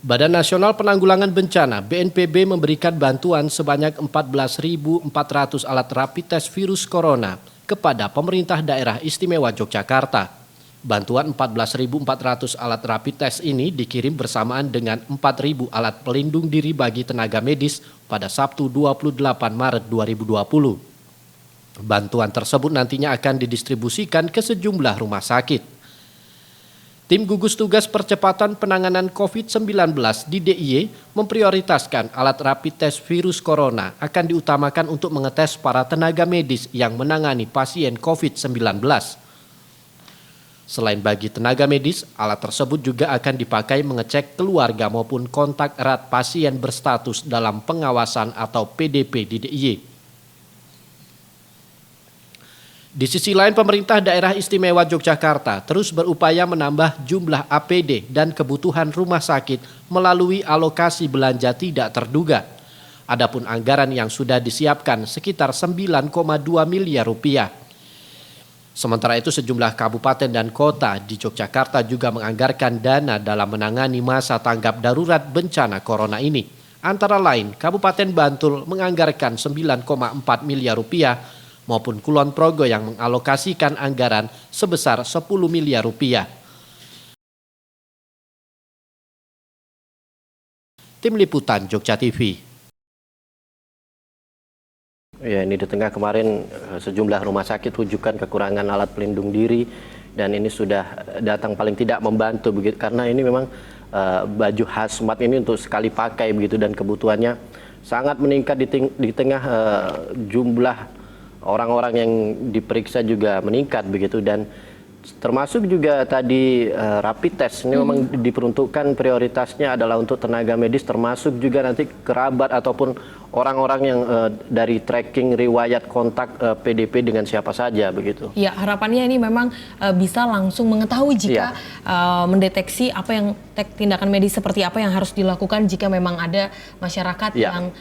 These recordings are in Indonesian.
Badan Nasional Penanggulangan Bencana (BNPB) memberikan bantuan sebanyak 14.400 alat rapid test virus corona kepada pemerintah daerah istimewa Yogyakarta. Bantuan 14.400 alat rapid test ini dikirim bersamaan dengan 4.000 alat pelindung diri bagi tenaga medis pada Sabtu 28 Maret 2020. Bantuan tersebut nantinya akan didistribusikan ke sejumlah rumah sakit. Tim gugus tugas percepatan penanganan COVID-19 di DIY memprioritaskan alat rapid test virus corona akan diutamakan untuk mengetes para tenaga medis yang menangani pasien COVID-19. Selain bagi tenaga medis, alat tersebut juga akan dipakai mengecek keluarga maupun kontak erat pasien berstatus dalam pengawasan atau PDP di DIY. Di sisi lain, pemerintah daerah istimewa Yogyakarta terus berupaya menambah jumlah APD dan kebutuhan rumah sakit melalui alokasi belanja tidak terduga. Adapun anggaran yang sudah disiapkan sekitar 9,2 miliar rupiah. Sementara itu sejumlah kabupaten dan kota di Yogyakarta juga menganggarkan dana dalam menangani masa tanggap darurat bencana corona ini. Antara lain, Kabupaten Bantul menganggarkan 9,4 miliar rupiah maupun Kulon Progo yang mengalokasikan anggaran sebesar 10 miliar rupiah. Tim Liputan Jogja TV. Ya, ini di tengah kemarin sejumlah rumah sakit rujukan kekurangan alat pelindung diri dan ini sudah datang paling tidak membantu begitu karena ini memang baju hazmat ini untuk sekali pakai begitu dan kebutuhannya sangat meningkat di tengah jumlah orang-orang yang diperiksa juga meningkat begitu dan termasuk juga tadi rapid test ini memang diperuntukkan prioritasnya adalah untuk tenaga medis termasuk juga nanti kerabat ataupun orang-orang yang dari tracking riwayat kontak PDP dengan siapa saja begitu. Ya, harapannya ini memang bisa langsung mengetahui jika mendeteksi apa yang tindakan medis seperti apa yang harus dilakukan jika memang ada masyarakat yang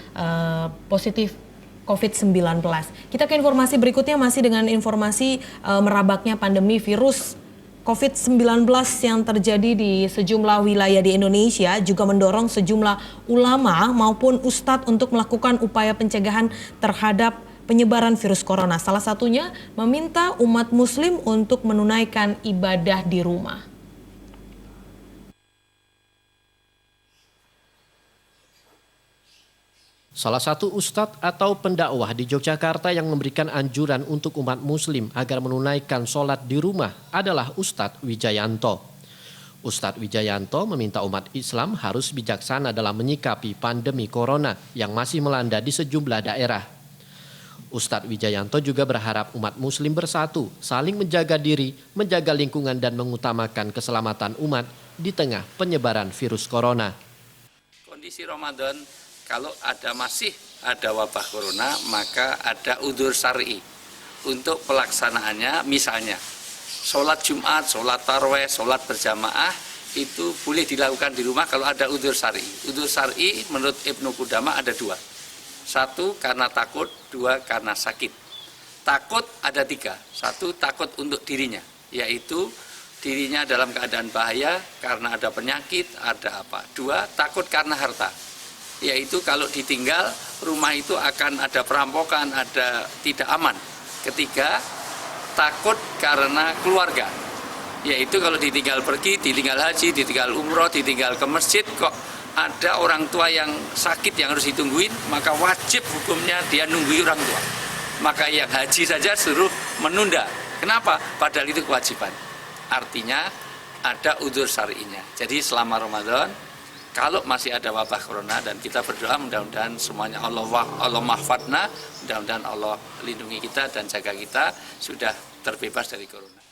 positif COVID-19. Kita ke informasi berikutnya masih dengan informasi merabaknya pandemi virus COVID-19 yang terjadi di sejumlah wilayah di Indonesia juga mendorong sejumlah ulama maupun ustadz untuk melakukan upaya pencegahan terhadap penyebaran virus corona. Salah satunya meminta umat muslim untuk menunaikan ibadah di rumah. Salah satu ustadz atau pendakwah di Yogyakarta yang memberikan anjuran untuk umat muslim agar menunaikan sholat di rumah adalah Ustadz Wijayanto. Ustadz Wijayanto meminta umat Islam harus bijaksana dalam menyikapi pandemi corona yang masih melanda di sejumlah daerah. Ustadz Wijayanto juga berharap umat muslim bersatu, saling menjaga diri, menjaga lingkungan dan mengutamakan keselamatan umat di tengah penyebaran virus corona. Kondisi Ramadan, kalau masih ada wabah corona, maka ada udzur syar'i untuk pelaksanaannya. Misalnya, sholat Jumat, sholat tarawih, sholat berjamaah itu boleh dilakukan di rumah kalau ada udzur syar'i. Udzur syar'i menurut Ibnu Qudamah ada dua. Satu karena takut, dua karena sakit. Takut ada tiga. Satu takut untuk dirinya, yaitu dirinya dalam keadaan bahaya karena ada penyakit, ada apa. Dua, takut karena harta. Yaitu kalau ditinggal rumah itu akan ada perampokan, ada tidak aman. Ketiga, takut karena keluarga. Yaitu kalau ditinggal pergi, ditinggal haji, ditinggal umroh, ditinggal ke masjid, kok ada orang tua yang sakit yang harus ditungguin, maka wajib hukumnya dia nunggui orang tua. Maka yang haji saja suruh menunda. Kenapa? Padahal itu kewajiban. Artinya ada udzur syar'inya. Jadi selama Ramadan, kalau masih ada wabah corona dan kita berdoa mudah-mudahan semuanya Allah mahfadna, mudah-mudahan Allah lindungi kita dan jaga kita sudah terbebas dari corona.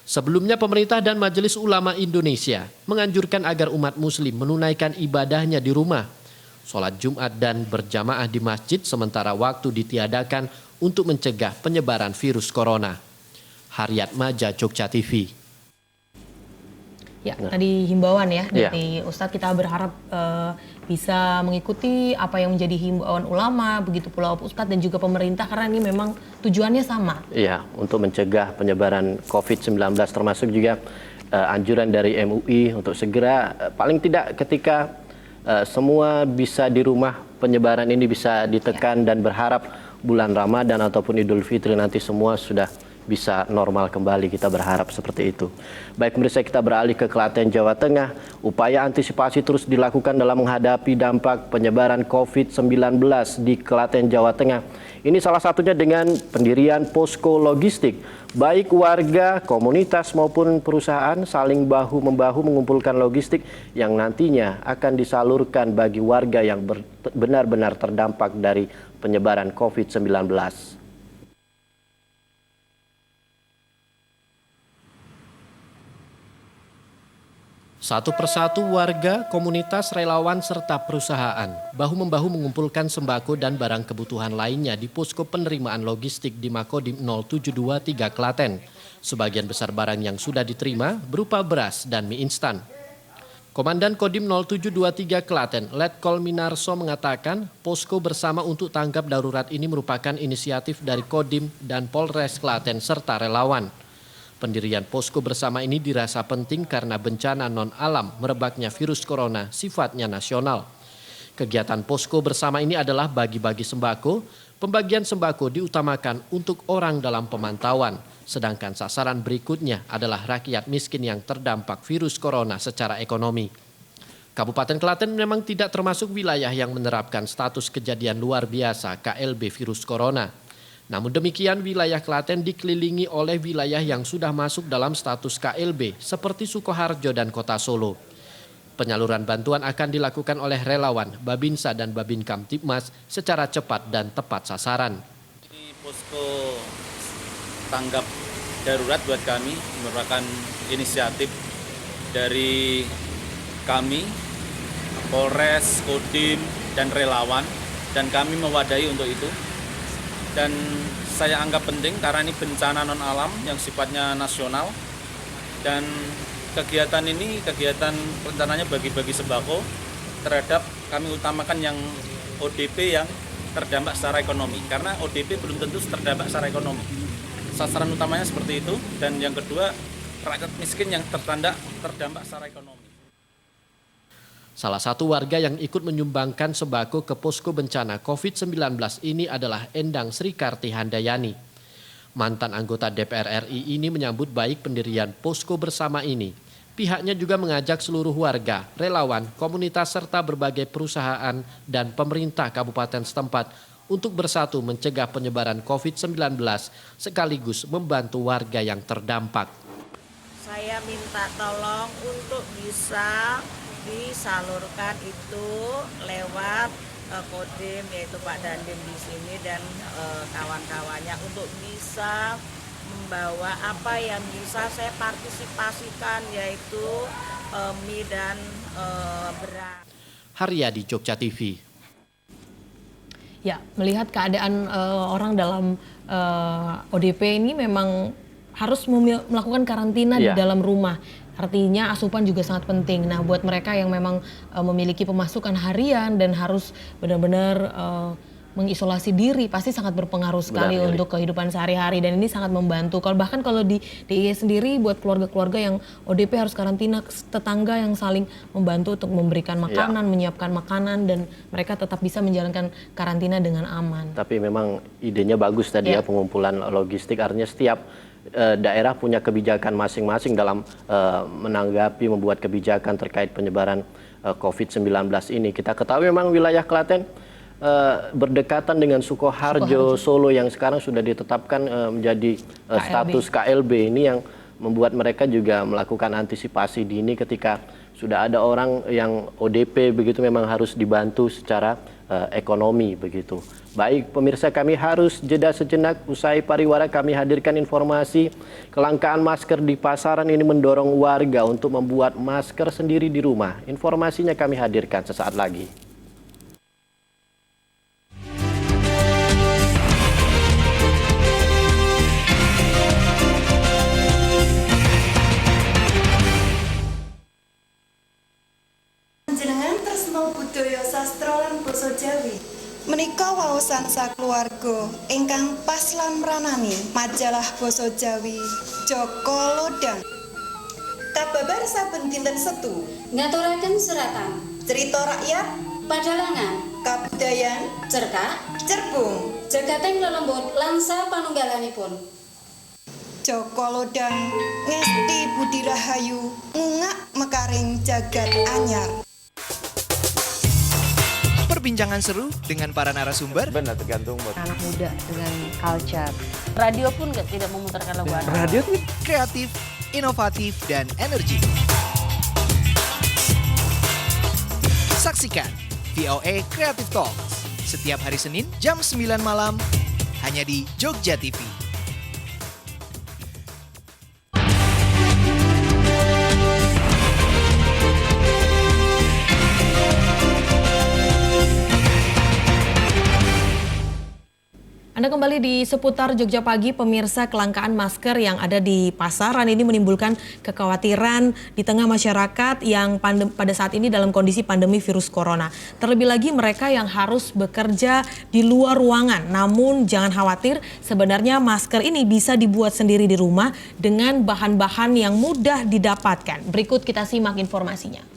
Sebelumnya pemerintah dan Majelis Ulama Indonesia menganjurkan agar umat muslim menunaikan ibadahnya di rumah. Sholat Jumat dan berjamaah di masjid sementara waktu ditiadakan untuk mencegah penyebaran virus corona. Haryat Maja, Jogja TV. Ya, tadi himbauan ya dari Ustadz, kita berharap bisa mengikuti apa yang menjadi himbauan ulama, begitu pula Ustadz dan juga pemerintah karena ini memang tujuannya sama. Iya, untuk mencegah penyebaran COVID-19 termasuk juga anjuran dari MUI untuk segera paling tidak ketika semua bisa di rumah, penyebaran ini bisa ditekan dan berharap bulan Ramadan ataupun Idul Fitri nanti semua sudah bisa normal kembali, kita berharap seperti itu. Baik pemirsa, kita beralih ke Klaten, Jawa Tengah. Upaya antisipasi terus dilakukan dalam menghadapi dampak penyebaran COVID-19 di Klaten, Jawa Tengah. Ini salah satunya dengan pendirian posko logistik. Baik warga, komunitas maupun perusahaan saling bahu-membahu mengumpulkan logistik yang nantinya akan disalurkan bagi warga yang benar-benar terdampak dari penyebaran COVID-19. Satu persatu warga, komunitas, relawan, serta perusahaan bahu-membahu mengumpulkan sembako dan barang kebutuhan lainnya di posko penerimaan logistik di Makodim 0723 Klaten. Sebagian besar barang yang sudah diterima berupa beras dan mie instan. Komandan Kodim 0723 Klaten, Letkol Minarso mengatakan posko bersama untuk tanggap darurat ini merupakan inisiatif dari Kodim dan Polres Klaten serta relawan. Pendirian posko bersama ini dirasa penting karena bencana non-alam merebaknya virus corona sifatnya nasional. Kegiatan posko bersama ini adalah bagi-bagi sembako. Pembagian sembako diutamakan untuk orang dalam pemantauan, sedangkan sasaran berikutnya adalah rakyat miskin yang terdampak virus corona secara ekonomi. Kabupaten Klaten memang tidak termasuk wilayah yang menerapkan status kejadian luar biasa KLB virus corona. Namun demikian, wilayah Klaten dikelilingi oleh wilayah yang sudah masuk dalam status KLB seperti Sukoharjo dan Kota Solo. Penyaluran bantuan akan dilakukan oleh relawan, Babinsa dan Babin Kamtibmas secara cepat dan tepat sasaran. Ini posko tanggap darurat buat kami merupakan inisiatif dari kami, Polres, Kodim, dan relawan, dan kami mewadahi untuk itu. Dan saya anggap penting karena ini bencana non-alam yang sifatnya nasional. Dan kegiatan ini, kegiatan rencananya bagi-bagi sembako terhadap kami utamakan yang ODP yang terdampak secara ekonomi. Karena ODP belum tentu terdampak secara ekonomi. Sasaran utamanya seperti itu. Dan yang kedua, rakyat miskin yang terdampak secara ekonomi. Salah satu warga yang ikut menyumbangkan sembako ke posko bencana COVID-19 ini adalah Endang Srikarti Handayani. Mantan anggota DPR RI ini menyambut baik pendirian posko bersama ini. Pihaknya juga mengajak seluruh warga, relawan, komunitas serta berbagai perusahaan dan pemerintah kabupaten setempat untuk bersatu mencegah penyebaran COVID-19 sekaligus membantu warga yang terdampak. Saya minta tolong untuk bisa disalurkan itu lewat Kodim, yaitu Pak Dandim di sini dan kawan-kawannya untuk bisa membawa apa yang bisa saya partisipasikan, yaitu mie dan beras. Haryadi, Jogja TV. Ya, melihat keadaan orang dalam ODP ini memang harus melakukan karantina di dalam rumah. Artinya asupan juga sangat penting. Nah, buat mereka yang memang memiliki pemasukan harian dan harus benar-benar mengisolasi diri, pasti sangat berpengaruh sekali untuk kehidupan sehari-hari, dan ini sangat membantu. Bahkan kalau di DIY sendiri buat keluarga-keluarga yang ODP harus karantina, tetangga yang saling membantu untuk memberikan makanan, menyiapkan makanan, dan mereka tetap bisa menjalankan karantina dengan aman. Tapi memang idenya bagus tadi ya, pengumpulan logistik, artinya setiap daerah punya kebijakan masing-masing dalam menanggapi, membuat kebijakan terkait penyebaran COVID-19 ini. Kita ketahui memang wilayah Klaten berdekatan dengan Sukoharjo, Solo yang sekarang sudah ditetapkan menjadi status KLB. Ini yang membuat mereka juga melakukan antisipasi dini ketika sudah ada orang yang ODP begitu, memang harus dibantu secara ekonomi begitu. Baik pemirsa, kami harus jeda sejenak. Usai pariwara kami hadirkan informasi kelangkaan masker di pasaran ini mendorong warga untuk membuat masker sendiri di rumah. Informasinya kami hadirkan sesaat lagi. Panjenengan tresno budaya sastra lan basa Jawi. Menika waosan sakluwarga ingkang pas lan mranani majalah basa Jawi Joko Lodang. Kababar saben dinten Setu. Ngaturaken seratan, Cerita rakyat, padalangan, kabudayan, cerkak, cerbung, jagateng lelembut langsa panunggalanipun. Joko Lodang, Ngesti Budi Rahayu, ngungak mekaring jagat anyar. Perbincangan seru dengan para narasumber. Benar, tergantung anak muda dengan culture. Radio pun tidak memutarkan lagu anak. Radio kreatif, inovatif, dan energi. Saksikan VOA Creative Talks setiap hari Senin jam 9 malam hanya di Jogja TV. Anda kembali di seputar Jogja Pagi, pemirsa. Kelangkaan masker yang ada di pasaran ini menimbulkan kekhawatiran di tengah masyarakat yang pada saat ini dalam kondisi pandemi virus corona. Terlebih lagi mereka yang harus bekerja di luar ruangan. Namun jangan khawatir, sebenarnya masker ini bisa dibuat sendiri di rumah dengan bahan-bahan yang mudah didapatkan. Berikut kita simak informasinya.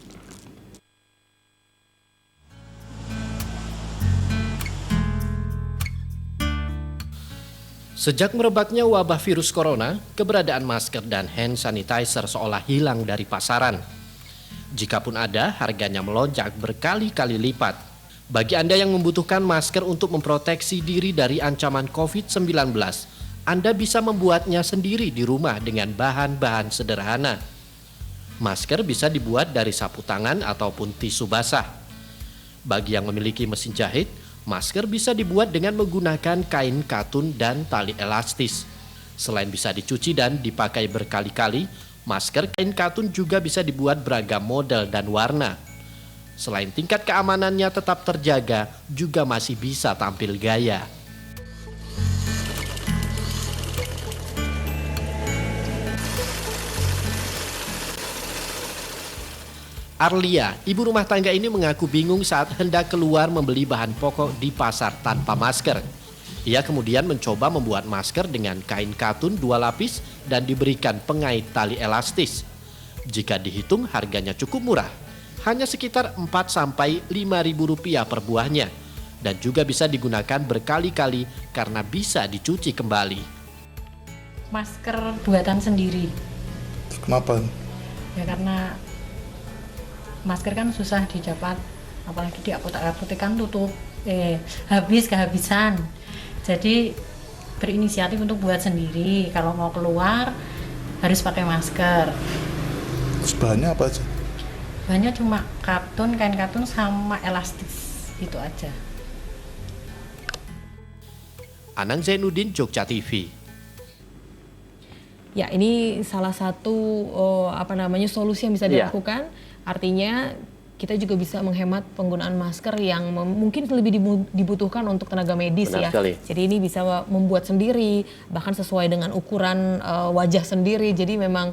Sejak merebaknya wabah virus corona, keberadaan masker dan hand sanitizer seolah hilang dari pasaran. Jikapun ada, harganya melonjak berkali-kali lipat. Bagi Anda yang membutuhkan masker untuk memproteksi diri dari ancaman COVID-19, Anda bisa membuatnya sendiri di rumah dengan bahan-bahan sederhana. Masker bisa dibuat dari sapu tangan ataupun tisu basah. Bagi yang memiliki mesin jahit, masker bisa dibuat dengan menggunakan kain katun dan tali elastis. Selain bisa dicuci dan dipakai berkali-kali, masker kain katun juga bisa dibuat beragam model dan warna. Selain tingkat keamanannya tetap terjaga, juga masih bisa tampil gaya. Arlia, ibu rumah tangga ini mengaku bingung saat hendak keluar membeli bahan pokok di pasar tanpa masker. Ia kemudian mencoba membuat masker dengan kain katun 2 lapis dan diberikan pengait tali elastis. Jika dihitung harganya cukup murah, hanya sekitar 4-5 ribu rupiah per buahnya. Dan juga bisa digunakan berkali-kali karena bisa dicuci kembali. Masker buatan sendiri. Kenapa? Ya karena masker kan susah didapat, apalagi di apotek kan tutup, kehabisan. Jadi berinisiatif untuk buat sendiri. Kalau mau keluar harus pakai masker. Terus bahannya apa aja? Bahannya cuma katun, kain katun sama elastis, itu aja. Anang Zainuddin, Jogja TV. Ya, ini salah satu solusi yang bisa dilakukan. Artinya kita juga bisa menghemat penggunaan masker yang mungkin lebih dibutuhkan untuk tenaga medis. Benar ya. sekali. Jadi ini bisa membuat sendiri, bahkan sesuai dengan ukuran wajah sendiri. Jadi memang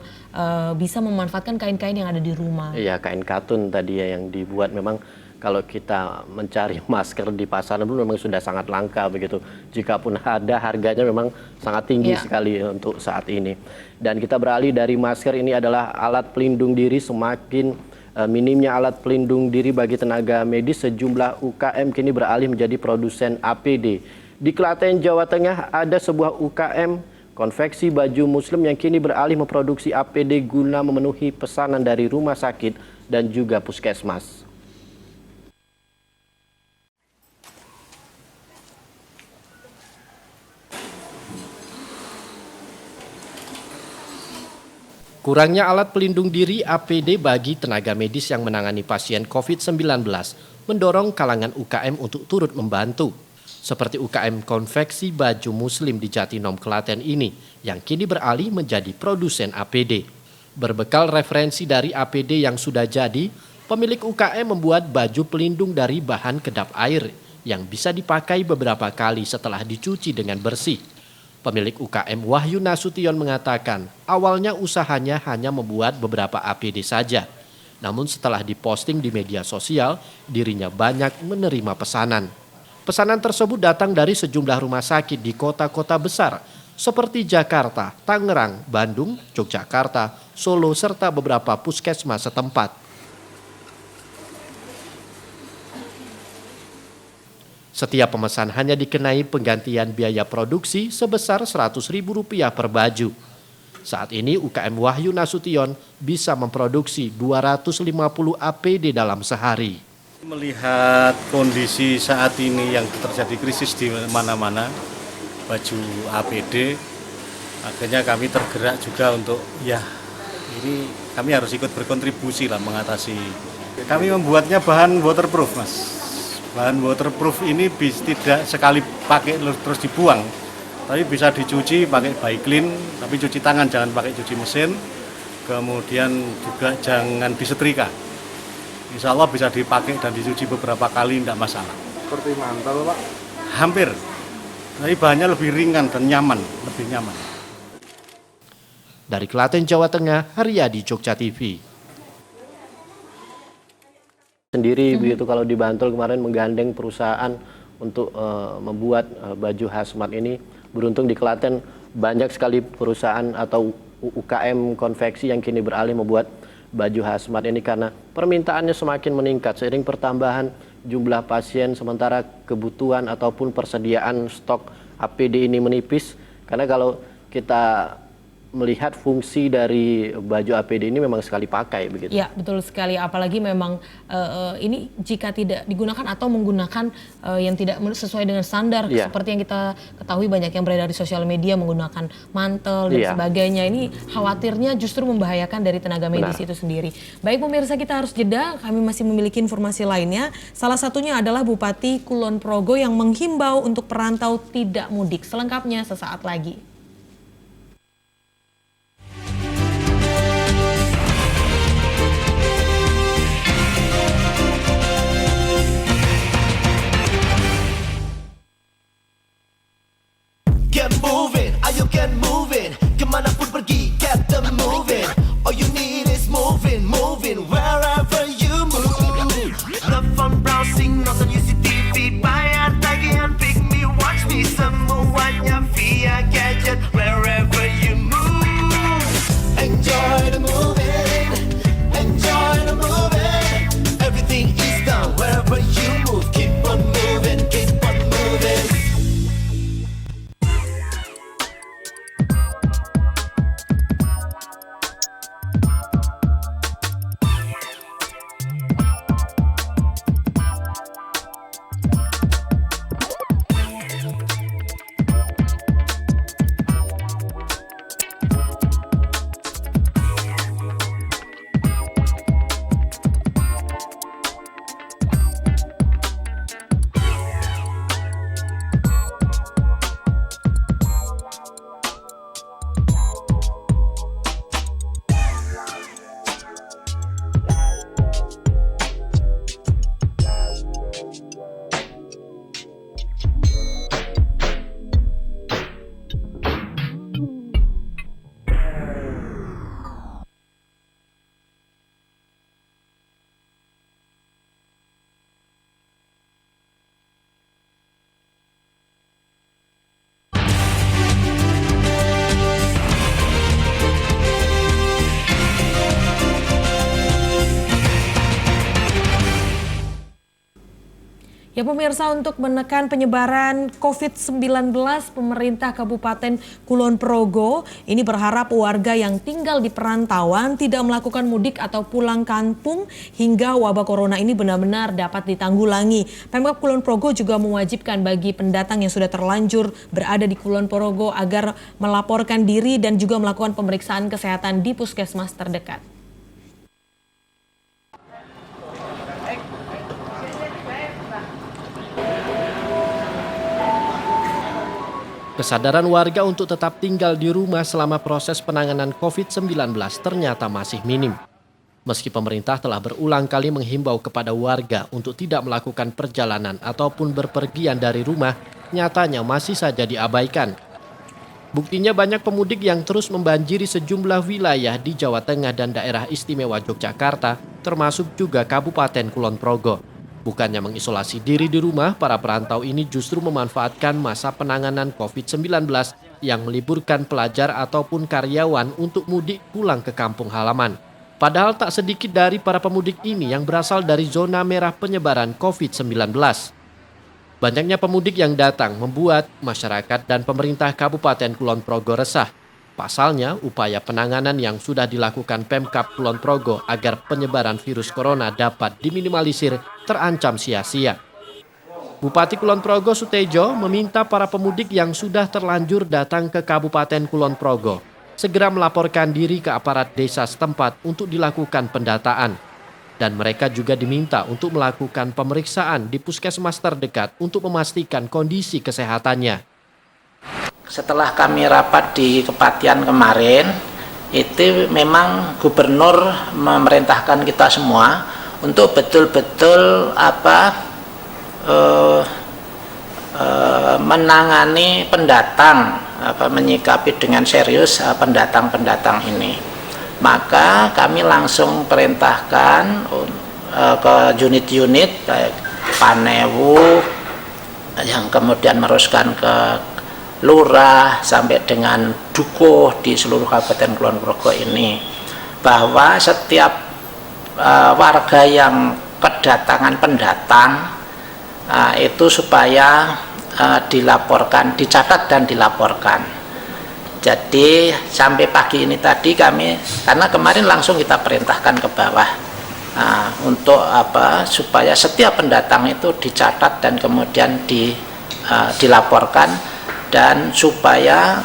bisa memanfaatkan kain-kain yang ada di rumah. Iya, kain katun tadi ya yang dibuat. Memang kalau kita mencari masker di pasaran pun memang sudah sangat langka begitu. Jikapun ada, harganya memang sangat tinggi sekali untuk saat ini. Dan kita beralih dari masker, ini adalah alat pelindung diri. Semakin minimnya alat pelindung diri bagi tenaga medis, sejumlah UKM kini beralih menjadi produsen APD. Di Klaten, Jawa Tengah ada sebuah UKM konveksi baju muslim yang kini beralih memproduksi APD guna memenuhi pesanan dari rumah sakit dan juga puskesmas. Kurangnya alat pelindung diri APD bagi tenaga medis yang menangani pasien COVID-19 mendorong kalangan UKM untuk turut membantu. Seperti UKM konveksi baju muslim di Jatinom, Klaten ini yang kini beralih menjadi produsen APD. Berbekal referensi dari APD yang sudah jadi, pemilik UKM membuat baju pelindung dari bahan kedap air yang bisa dipakai beberapa kali setelah dicuci dengan bersih. Pemilik UKM Wahyu Nasution mengatakan awalnya usahanya hanya membuat beberapa APD saja. Namun setelah diposting di media sosial, dirinya banyak menerima pesanan. Pesanan tersebut datang dari sejumlah rumah sakit di kota-kota besar, seperti Jakarta, Tangerang, Bandung, Yogyakarta, Solo, serta beberapa puskesmas setempat. Setiap pemesan hanya dikenai penggantian biaya produksi sebesar Rp100.000 per baju. Saat ini UKM Wahyu Nasution bisa memproduksi 250 APD dalam sehari. Melihat kondisi saat ini yang terjadi krisis di mana-mana, baju APD, akhirnya kami tergerak juga untuk ini kami harus ikut berkontribusi lah mengatasi. Kami membuatnya bahan waterproof, Mas. Bahan waterproof ini tidak sekali pakai terus dibuang, tapi bisa dicuci pakai Biclean, tapi cuci tangan, jangan pakai cuci mesin. Kemudian juga jangan disetrika. Insya Allah bisa dipakai dan dicuci beberapa kali, tidak masalah. Seperti mantel, Pak? Hampir. Tapi bahannya lebih ringan dan nyaman, lebih nyaman. Dari Klaten, Jawa Tengah, Haryadi, Jogja TV. Sendiri begitu kalau di Bantul kemarin menggandeng perusahaan untuk membuat baju hazmat ini. Beruntung di Klaten banyak sekali perusahaan atau UKM konveksi yang kini beralih membuat baju hazmat ini karena permintaannya semakin meningkat seiring pertambahan jumlah pasien, sementara kebutuhan ataupun persediaan stok APD ini menipis. Karena kalau kita melihat fungsi dari baju APD ini memang sekali pakai begitu. Ya, betul sekali. Apalagi memang ini jika tidak digunakan atau menggunakan yang tidak sesuai dengan standar, seperti yang kita ketahui banyak yang beredar di sosial media menggunakan mantel dan sebagainya. Ini khawatirnya justru membahayakan dari tenaga medis itu sendiri. Baik pemirsa, kita harus jeda. Kami masih memiliki informasi lainnya. Salah satunya adalah Bupati Kulon Progo yang menghimbau untuk perantau tidak mudik. Selengkapnya sesaat lagi. Get moving, ayo get moving. Kemanapun pergi, get them moving. All you need is moving, moving wherever you move. The fun browsing, nonton UCTV, bayar tagihan, pick me, watch me, semuanya via gadget. Wherever you move, enjoy the moving, enjoy the moving. Everything is done wherever you move. Keep on moving, keep on moving. Ya pemirsa, untuk menekan penyebaran COVID-19, pemerintah Kabupaten Kulon Progo ini berharap warga yang tinggal di perantauan tidak melakukan mudik atau pulang kampung hingga wabah corona ini benar-benar dapat ditanggulangi. Pemkab Kulon Progo juga mewajibkan bagi pendatang yang sudah terlanjur berada di Kulon Progo agar melaporkan diri dan juga melakukan pemeriksaan kesehatan di puskesmas terdekat. Kesadaran warga untuk tetap tinggal di rumah selama proses penanganan COVID-19 ternyata masih minim. Meski pemerintah telah berulang kali menghimbau kepada warga untuk tidak melakukan perjalanan ataupun berpergian dari rumah, nyatanya masih saja diabaikan. Buktinya banyak pemudik yang terus membanjiri sejumlah wilayah di Jawa Tengah dan daerah istimewa Yogyakarta, termasuk juga Kabupaten Kulon Progo. Bukannya mengisolasi diri di rumah, para perantau ini justru memanfaatkan masa penanganan COVID-19 yang meliburkan pelajar ataupun karyawan untuk mudik pulang ke kampung halaman. Padahal tak sedikit dari para pemudik ini yang berasal dari zona merah penyebaran COVID-19. Banyaknya pemudik yang datang membuat masyarakat dan pemerintah Kabupaten Kulon Progo resah. Pasalnya, upaya penanganan yang sudah dilakukan Pemkab Kulon Progo agar penyebaran virus corona dapat diminimalisir terancam sia-sia. Bupati Kulon Progo Sutejo meminta para pemudik yang sudah terlanjur datang ke Kabupaten Kulon Progo segera melaporkan diri ke aparat desa setempat untuk dilakukan pendataan. Dan mereka juga diminta untuk melakukan pemeriksaan di puskesmas terdekat untuk memastikan kondisi kesehatannya. Setelah kami rapat di Kepatian kemarin, itu memang gubernur memerintahkan kita semua untuk betul-betul menangani pendatang, menyikapi dengan serius pendatang-pendatang ini. Maka kami langsung perintahkan ke unit-unit baik Panewu yang kemudian meneruskan ke lurah sampai dengan dukuh di seluruh Kabupaten Kulon Progo ini, bahwa setiap warga yang kedatangan pendatang itu supaya dilaporkan, dicatat dan dilaporkan. Jadi sampai pagi ini tadi kami, karena kemarin langsung kita perintahkan ke bawah untuk supaya setiap pendatang itu dicatat dan kemudian dilaporkan, dan supaya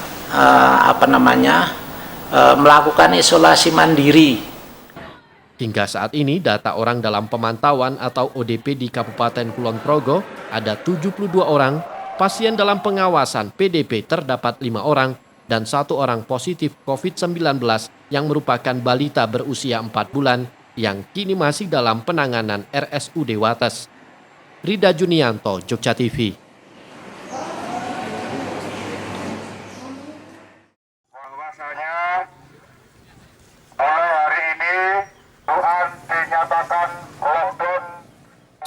melakukan isolasi mandiri. Hingga saat ini data orang dalam pemantauan atau ODP di Kabupaten Kulon Progo ada 72 orang, pasien dalam pengawasan PDP terdapat 5 orang, dan 1 orang positif COVID-19 yang merupakan balita berusia 4 bulan yang kini masih dalam penanganan RSUD Wates. Rida Junianto, Jogja TV.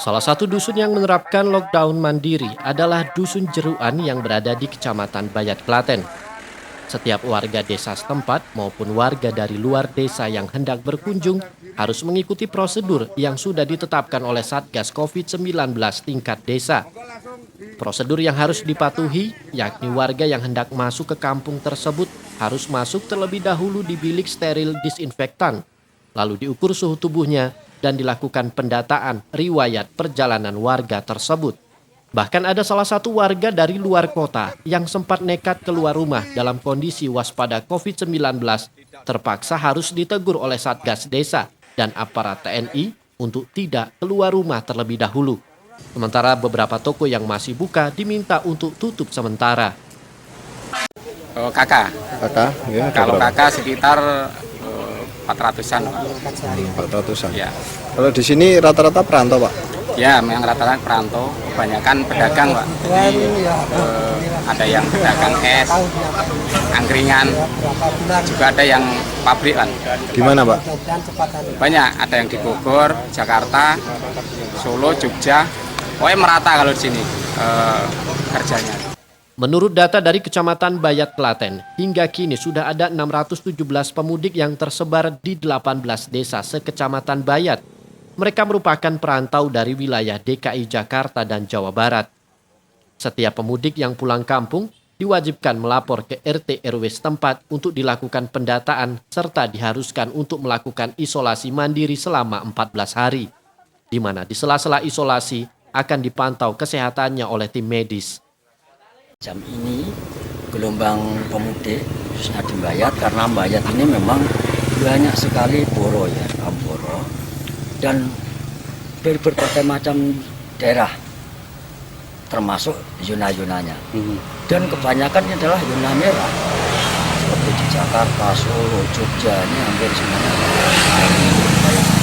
Salah satu dusun yang menerapkan lockdown mandiri adalah Dusun Jeruan yang berada di Kecamatan Bayat, Klaten. Setiap warga desa setempat maupun warga dari luar desa yang hendak berkunjung harus mengikuti prosedur yang sudah ditetapkan oleh Satgas COVID-19 tingkat desa. Prosedur yang harus dipatuhi yakni warga yang hendak masuk ke kampung tersebut harus masuk terlebih dahulu di bilik steril disinfektan, lalu diukur suhu tubuhnya dan dilakukan pendataan riwayat perjalanan warga tersebut. Bahkan ada salah satu warga dari luar kota yang sempat nekat keluar rumah dalam kondisi waspada COVID-19 terpaksa harus ditegur oleh Satgas Desa dan aparat TNI untuk tidak keluar rumah terlebih dahulu. Sementara beberapa toko yang masih buka diminta untuk tutup sementara. Kakak, ya, kalau kakak sekitar 400-an. 400-an. Ya. Kalau di sini rata-rata perantau, Pak? Ya, memang rata-rata perantau, kebanyakan pedagang, Pak. Jadi ada yang pedagang es, angkringan, juga ada yang pabrik kan. Di mana, Pak? Banyak, ada yang di Bogor, Jakarta, Solo, Jogja. Pokoknya merata kalau di sini kerjanya. Menurut data dari Kecamatan Bayat, Klaten, hingga kini sudah ada 617 pemudik yang tersebar di 18 desa sekecamatan Bayat. Mereka merupakan perantau dari wilayah DKI Jakarta dan Jawa Barat. Setiap pemudik yang pulang kampung diwajibkan melapor ke RT RW setempat untuk dilakukan pendataan serta diharuskan untuk melakukan isolasi mandiri selama 14 hari, di mana di sela-sela isolasi akan dipantau kesehatannya oleh tim medis. Jam ini gelombang pemudik khususnya di Bayat, karena Bayat ini memang banyak sekali boro ya, boro, dan dari berbagai macam daerah termasuk zona-zonanya. Dan kebanyakan adalah zona merah seperti di Jakarta, Solo, Jogja, ini hampir semuanya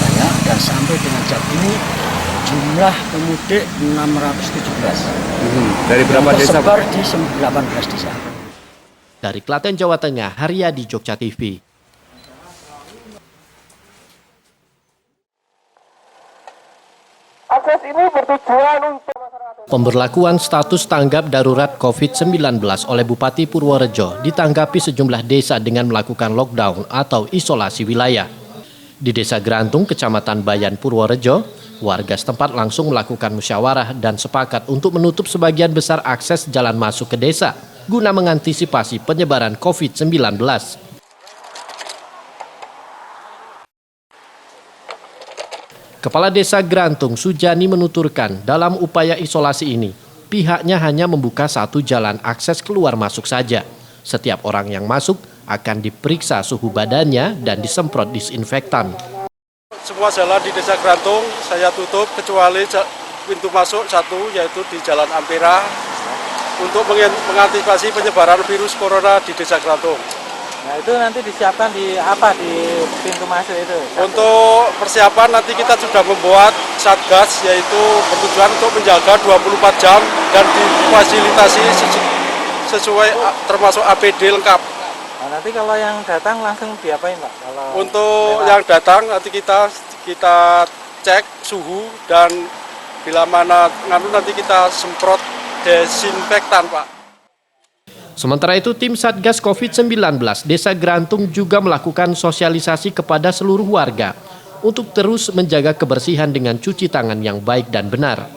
banyak, dan sampai dengan jam ini jumlah pemudik 617. Dari berapa desa? Tersebar di 18 desa. Dari Klaten, Jawa Tengah, Haryadi, Jogja TV. Akses ini bertujuan untuk masyarakat Pemberlakuan status tanggap darurat COVID-19 oleh Bupati Purworejo ditanggapi sejumlah desa dengan melakukan lockdown atau isolasi wilayah. Di Desa Grantung, Kecamatan Bayan, Purworejo, warga setempat langsung melakukan musyawarah dan sepakat untuk menutup sebagian besar akses jalan masuk ke desa guna mengantisipasi penyebaran COVID-19. Kepala Desa Grantung, Sujani, menuturkan dalam upaya isolasi ini, pihaknya hanya membuka satu jalan akses keluar masuk saja. Setiap orang yang masuk akan diperiksa suhu badannya dan disemprot disinfektan. Semua jalan di Desa Grantung saya tutup kecuali pintu masuk satu, yaitu di Jalan Ampera, untuk mengantisipasi penyebaran virus corona di Desa Grantung. Nah itu nanti disiapkan di apa di pintu masuk itu? Untuk persiapan nanti kita sudah membuat satgas, yaitu bertujuan untuk menjaga 24 jam dan difasilitasi sesuai termasuk APD lengkap. Nah, nanti kalau yang datang langsung diapain Pak? Untuk yang datang nanti kita cek suhu dan bila mana nanti kita semprot desinfektan Pak. Sementara itu, tim Satgas COVID-19 Desa Grantung juga melakukan sosialisasi kepada seluruh warga untuk terus menjaga kebersihan dengan cuci tangan yang baik dan benar.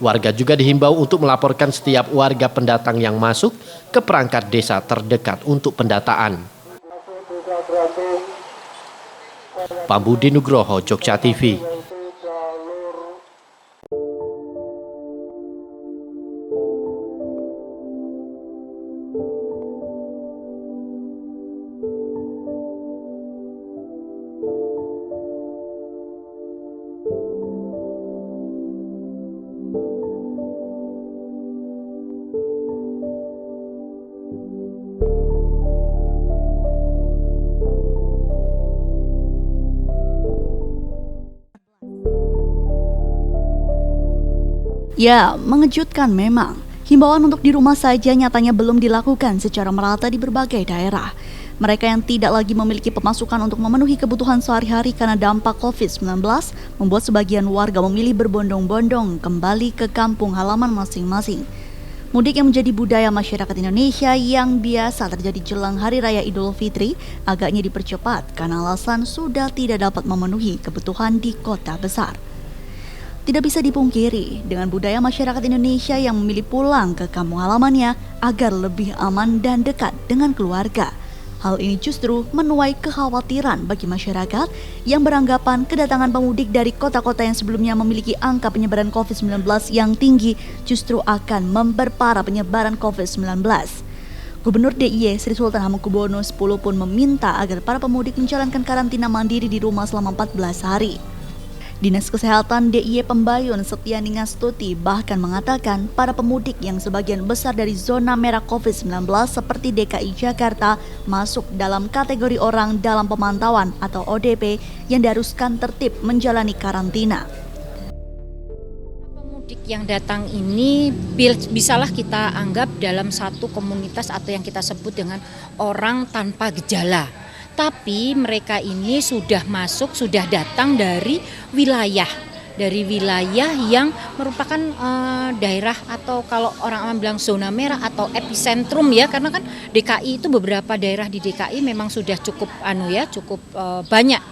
Warga juga dihimbau untuk melaporkan setiap warga pendatang yang masuk ke perangkat desa terdekat untuk pendataan. Pambudi Nugroho, Jogja TV. Ya, mengejutkan memang. Himbauan untuk di rumah saja nyatanya belum dilakukan secara merata di berbagai daerah. Mereka yang tidak lagi memiliki pemasukan untuk memenuhi kebutuhan sehari-hari karena dampak COVID-19 membuat sebagian warga memilih berbondong-bondong kembali ke kampung halaman masing-masing. Mudik yang menjadi budaya masyarakat Indonesia yang biasa terjadi jelang Hari Raya Idul Fitri agaknya dipercepat karena alasan sudah tidak dapat memenuhi kebutuhan di kota besar. Tidak bisa dipungkiri, dengan budaya masyarakat Indonesia yang memilih pulang ke kampung halamannya agar lebih aman dan dekat dengan keluarga. Hal ini justru menuai kekhawatiran bagi masyarakat yang beranggapan kedatangan pemudik dari kota-kota yang sebelumnya memiliki angka penyebaran COVID-19 yang tinggi justru akan memperparah penyebaran COVID-19. Gubernur DIY Sri Sultan Hamengkubuwono X pun meminta agar para pemudik menjalankan karantina mandiri di rumah selama 14 hari. Dinas Kesehatan DIY Pembayun Setianing Astuti bahkan mengatakan para pemudik yang sebagian besar dari zona merah COVID-19 seperti DKI Jakarta masuk dalam kategori orang dalam pemantauan atau ODP yang diharuskan tertib menjalani karantina. Pemudik yang datang ini bisalah kita anggap dalam satu komunitas atau yang kita sebut dengan orang tanpa gejala. Tapi mereka ini sudah masuk, sudah datang dari wilayah yang merupakan daerah atau kalau orang bilang zona merah atau epicentrum ya, karena kan DKI itu beberapa daerah di DKI memang sudah cukup banyak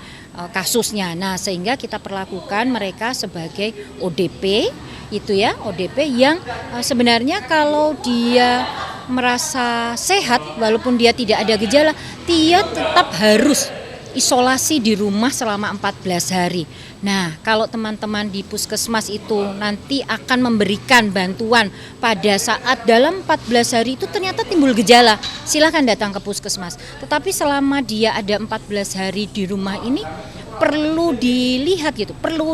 kasusnya. Nah, sehingga kita perlakukan mereka sebagai ODP itu ya, ODP yang sebenarnya kalau dia merasa sehat walaupun dia tidak ada gejala, dia tetap harus isolasi di rumah selama 14 hari. Nah, kalau teman-teman di puskesmas itu nanti akan memberikan bantuan pada saat dalam 14 hari itu ternyata timbul gejala, silakan datang ke puskesmas. Tetapi selama dia ada 14 hari di rumah ini perlu dilihat gitu, perlu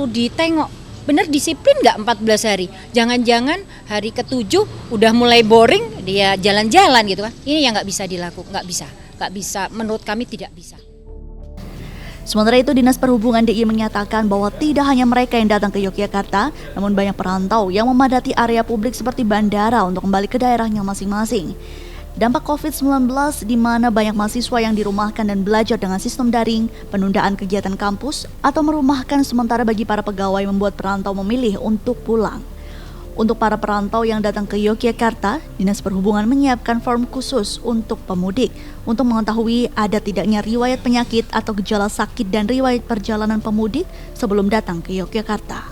ditengok. Benar disiplin nggak 14 hari? Jangan-jangan hari ke-7 udah mulai boring, dia jalan-jalan gitu kan. Ini yang nggak bisa dilakukan, nggak bisa, menurut kami tidak bisa. Sementara itu, Dinas Perhubungan DIY menyatakan bahwa tidak hanya mereka yang datang ke Yogyakarta, namun banyak perantau yang memadati area publik seperti bandara untuk kembali ke daerahnya masing-masing. Dampak COVID-19 di mana banyak mahasiswa yang dirumahkan dan belajar dengan sistem daring, penundaan kegiatan kampus, atau merumahkan sementara bagi para pegawai membuat perantau memilih untuk pulang. Untuk para perantau yang datang ke Yogyakarta, Dinas Perhubungan menyiapkan form khusus untuk pemudik untuk mengetahui ada tidaknya riwayat penyakit atau gejala sakit dan riwayat perjalanan pemudik sebelum datang ke Yogyakarta.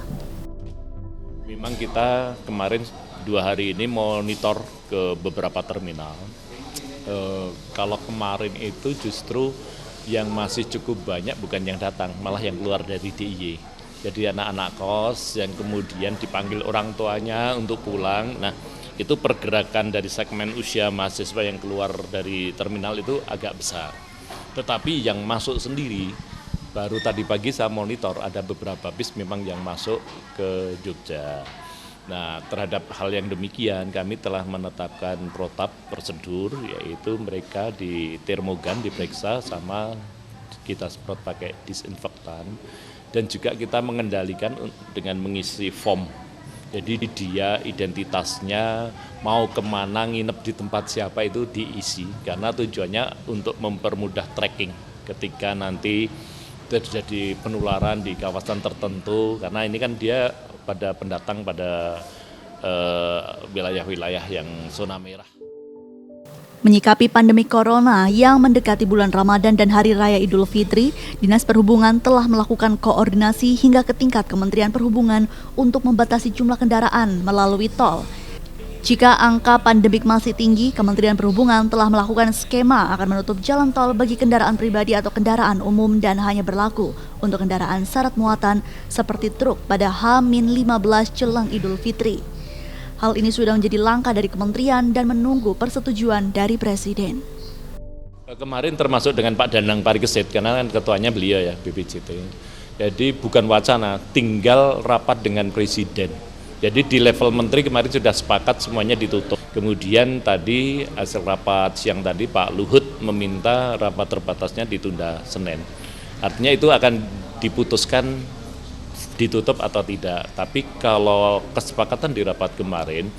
Memang kita kemarin 2 hari ini monitor ke beberapa terminal. Kalau kemarin itu justru yang masih cukup banyak bukan yang datang, malah yang keluar dari DIY. Jadi anak-anak kos yang kemudian dipanggil orang tuanya untuk pulang. Nah, itu pergerakan dari segmen usia mahasiswa yang keluar dari terminal itu agak besar. Tetapi yang masuk sendiri, baru tadi pagi saya monitor ada beberapa bis memang yang masuk ke Jogja. Nah, terhadap hal yang demikian kami telah menetapkan protap prosedur, yaitu mereka di termogan diperiksa sama kita semprot pakai disinfektan, dan juga kita mengendalikan dengan mengisi form. Jadi dia identitasnya mau kemana, nginep di tempat siapa itu diisi, karena tujuannya untuk mempermudah tracking ketika nanti terjadi penularan di kawasan tertentu, karena ini kan dia pada pendatang pada wilayah-wilayah yang zona merah. Menyikapi pandemi corona yang mendekati bulan Ramadan dan Hari Raya Idul Fitri, Dinas Perhubungan telah melakukan koordinasi hingga ke tingkat Kementerian Perhubungan untuk membatasi jumlah kendaraan melalui tol. Jika angka pandemik masih tinggi, Kementerian Perhubungan telah melakukan skema akan menutup jalan tol bagi kendaraan pribadi atau kendaraan umum dan hanya berlaku untuk kendaraan syarat muatan seperti truk pada H-15 jelang Idul Fitri. Hal ini sudah menjadi langkah dari kementerian dan menunggu persetujuan dari Presiden. Kemarin termasuk dengan Pak Danang Parikesit, karena kan ketuanya beliau ya BPJT. Jadi bukan wacana, tinggal rapat dengan Presiden. Jadi di level menteri kemarin sudah sepakat semuanya ditutup. Kemudian tadi hasil rapat siang tadi Pak Luhut meminta rapat terbatasnya ditunda Senin. Artinya itu akan diputuskan ditutup atau tidak. Tapi kalau kesepakatan di rapat kemarin,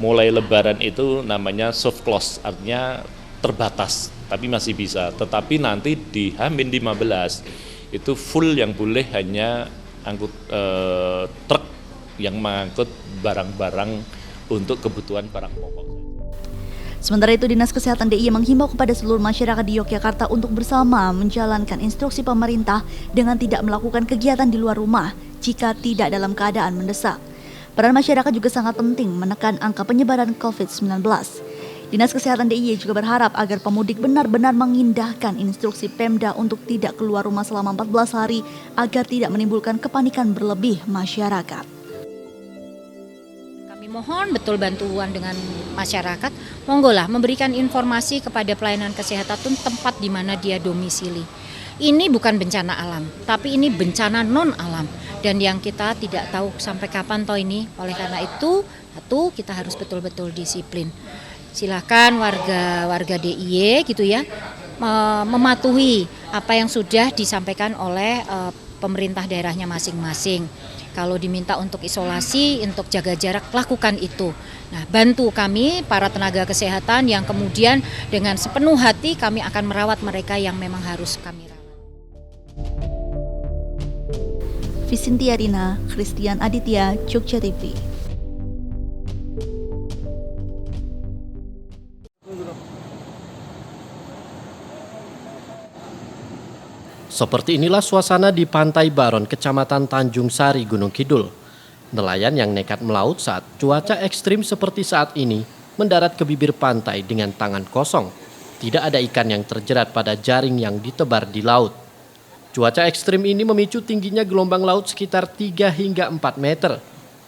mulai Lebaran itu namanya soft close, artinya terbatas, tapi masih bisa. Tetapi nanti di H-15 itu full, yang boleh hanya angkut truk yang mengangkut barang-barang untuk kebutuhan barang pokok. Sementara itu, Dinas Kesehatan DIY menghimbau kepada seluruh masyarakat di Yogyakarta untuk bersama menjalankan instruksi pemerintah dengan tidak melakukan kegiatan di luar rumah jika tidak dalam keadaan mendesak. Peran masyarakat juga sangat penting menekan angka penyebaran COVID-19. Dinas Kesehatan DIY juga berharap agar pemudik benar-benar mengindahkan instruksi Pemda untuk tidak keluar rumah selama 14 hari agar tidak menimbulkan kepanikan berlebih masyarakat. Mohon betul bantuan dengan masyarakat, monggolah memberikan informasi kepada pelayanan kesehatan tempat di mana dia domisili. Ini bukan bencana alam, tapi ini bencana non alam, dan yang kita tidak tahu sampai kapan toh ini. Oleh karena itu, satu, kita harus betul-betul disiplin. Silakan warga DIY gitu ya, mematuhi apa yang sudah disampaikan oleh pemerintah daerahnya masing-masing. Kalau diminta untuk isolasi, untuk jaga jarak, lakukan itu. Nah, bantu kami, para tenaga kesehatan yang kemudian dengan sepenuh hati kami akan merawat mereka yang memang harus kami rawat. Visintia Rina, Christian Aditya, Jogja TV. Seperti inilah suasana di Pantai Baron, Kecamatan Tanjung Sari, Gunung Kidul. Nelayan yang nekat melaut saat cuaca ekstrim seperti saat ini mendarat ke bibir pantai dengan tangan kosong. Tidak ada ikan yang terjerat pada jaring yang ditebar di laut. Cuaca ekstrim ini memicu tingginya gelombang laut sekitar 3 hingga 4 meter.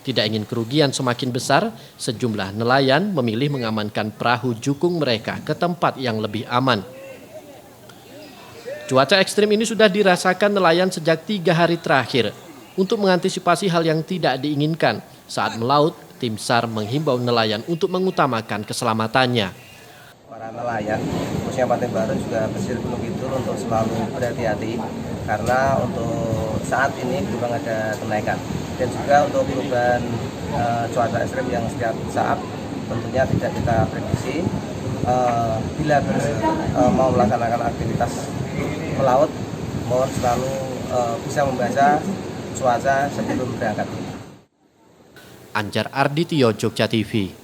Tidak ingin kerugian semakin besar, sejumlah nelayan memilih mengamankan perahu jukung mereka ke tempat yang lebih aman. Cuaca ekstrim ini sudah dirasakan nelayan sejak 3 hari terakhir. Untuk mengantisipasi hal yang tidak diinginkan saat melaut, tim SAR menghimbau nelayan untuk mengutamakan keselamatannya. Para nelayan, khususnya Pantai Baron juga pesisir Gunung Kidul untuk selalu berhati-hati karena untuk saat ini memang ada kenaikan. Dan juga untuk perubahan cuaca ekstrim yang setiap saat tentunya tidak kita prediksi. bila mau melaksanakan aktivitas melaut, mohon selalu bisa membaca cuaca sebelum berangkat. Anjar Ardityo, Jogja TV.